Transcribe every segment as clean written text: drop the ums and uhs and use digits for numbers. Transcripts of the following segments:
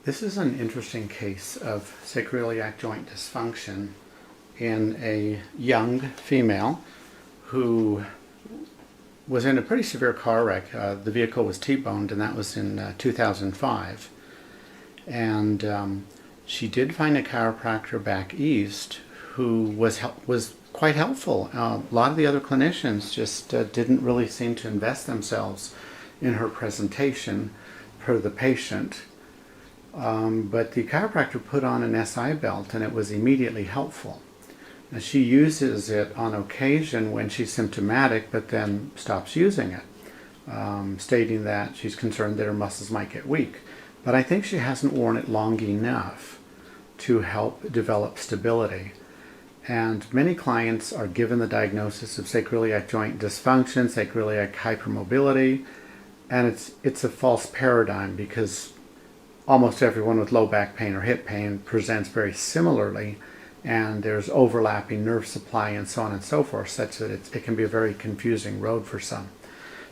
This is an interesting case of sacroiliac joint dysfunction in a young female who was in a pretty severe car wreck. The vehicle was T-boned, and that was in 2005. And she did find a chiropractor back east who was quite helpful. A lot of the other clinicians just didn't really seem to invest themselves in her presentation per the patient. But the chiropractor put on an SI belt, and it was immediately helpful. Now, she uses it on occasion when she's symptomatic, but then stops using it, stating that she's concerned that her muscles might get weak. But I think she hasn't worn it long enough to help develop stability. And many clients are given the diagnosis of sacroiliac joint dysfunction, sacroiliac hypermobility, and it's a false paradigm because almost everyone with low back pain or hip pain presents very similarly, and there's overlapping nerve supply and so on and so forth, such that it can be a very confusing road for some.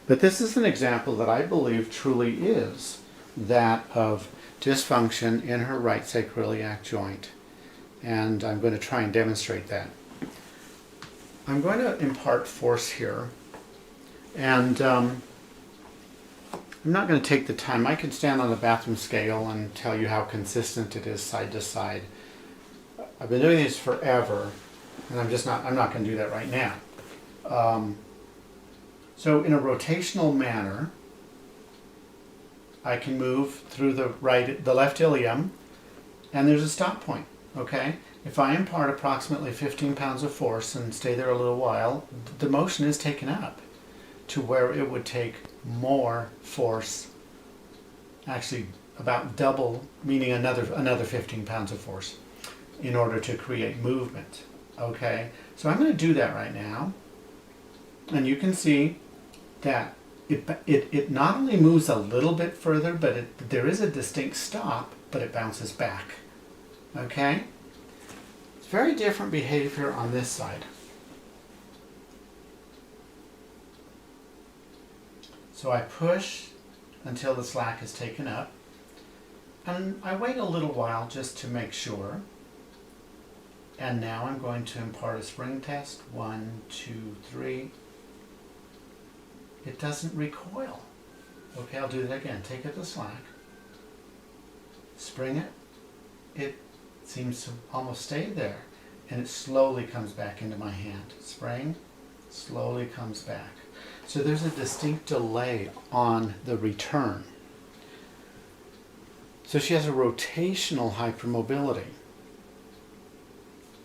But this is an example that I believe truly is that of dysfunction in her right sacroiliac joint, and I'm going to try and demonstrate that. I'm going to impart force here, and I'm not going to take the time. I can stand on the bathroom scale and tell you how consistent it is side to side. I've been doing this forever, and I'm not going to do that right now. So in a rotational manner, I can move through the left ilium, and there's a stop point, okay? If I impart approximately 15 pounds of force and stay there a little while, the motion is taken up to where it would take more force, actually about double, meaning another 15 pounds of force, in order to create movement. Okay, so I'm going to do that right now, and you can see that it not only moves a little bit further, but there is a distinct stop, but it bounces back. Okay, it's very different behavior on this side. So I push until the slack is taken up, and I wait a little while just to make sure. And now I'm going to impart a spring test. 1, 2, 3. It doesn't recoil. Okay, I'll do that again. Take up the slack, spring it. It seems to almost stay there, and it slowly comes back into my hand. Spring, slowly comes back. So there's a distinct delay on the return. So she has a rotational hypermobility.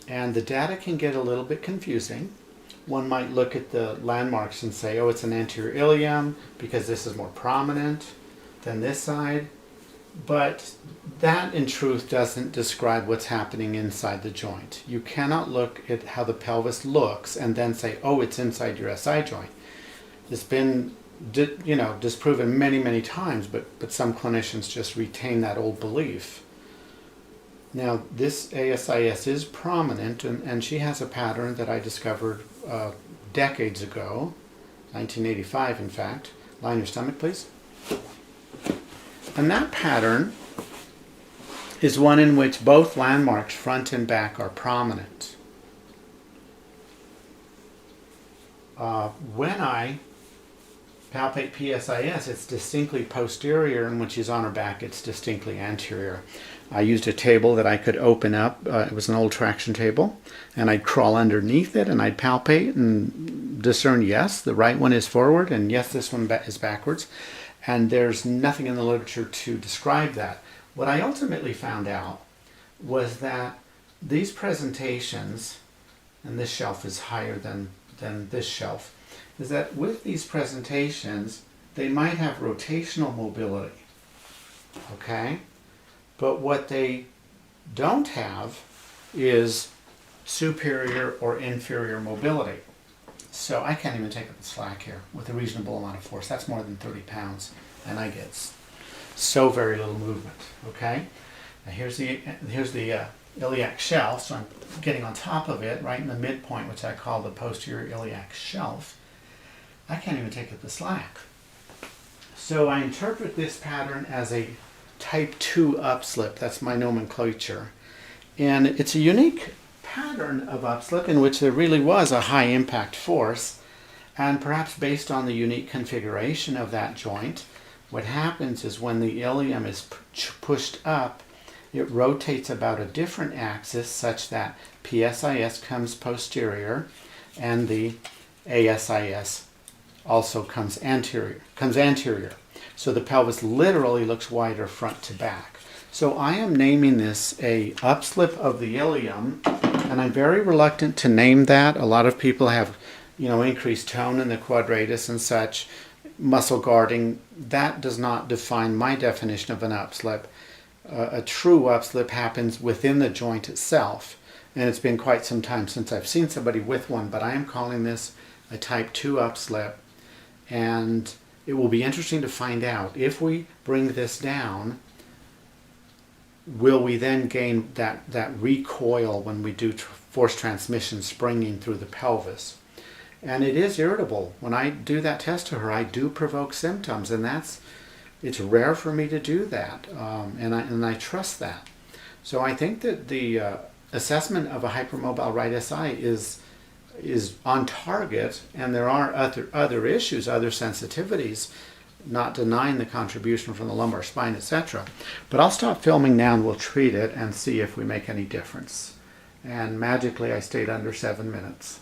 And the data can get a little bit confusing. One might look at the landmarks and say, oh, it's an anterior ilium because this is more prominent than this side. But that, in truth, doesn't describe what's happening inside the joint. You cannot look at how the pelvis looks and then say, oh, it's inside your SI joint. It's been, disproven many, many times, but some clinicians just retain that old belief. Now, this ASIS is prominent, and she has a pattern that I discovered decades ago, 1985, in fact. Lie on your stomach, please. And that pattern is one in which both landmarks, front and back, are prominent. When I palpate PSIS, it's distinctly posterior, and when she's on her back, it's distinctly anterior. I used a table that I could open up. It was an old traction table, and I'd crawl underneath it, and I'd palpate and discern, yes, the right one is forward, and yes, this one is backwards. And there's nothing in the literature to describe that. What I ultimately found out was that these presentations, and this shelf is higher than this shelf, is that with these presentations, they might have rotational mobility, okay? But what they don't have is superior or inferior mobility. So I can't even take up the slack here with a reasonable amount of force. That's more than 30 pounds, and I get so very little movement, okay? Now here's the iliac shelf, so I'm getting on top of it, right in the midpoint, which I call the posterior iliac shelf. I can't even take up the slack. So I interpret this pattern as a type 2 upslip. That's my nomenclature. And it's a unique pattern of upslip in which there really was a high impact force. And perhaps based on the unique configuration of that joint, what happens is when the ilium is pushed up, it rotates about a different axis such that PSIS comes posterior and the ASIS also comes anterior. So the pelvis literally looks wider front to back. So I am naming this a upslip of the ilium, and I'm very reluctant to name that. A lot of people have, increased tone in the quadratus and such, muscle guarding. That does not define my definition of an upslip. A true upslip happens within the joint itself, and it's been quite some time since I've seen somebody with one, but I am calling this a type 2 upslip, and it will be interesting to find out if we bring this down, will we then gain that recoil when we do force transmission springing through the pelvis. And it is irritable. When I do that test to her, I do provoke symptoms, and it's rare for me to do that, and I trust that. So I think that the assessment of a hypermobile right SI is on target, and there are other issues, other sensitivities, not denying the contribution from the lumbar spine, etc. But I'll stop filming now and we'll treat it and see if we make any difference. And magically I stayed under 7 minutes.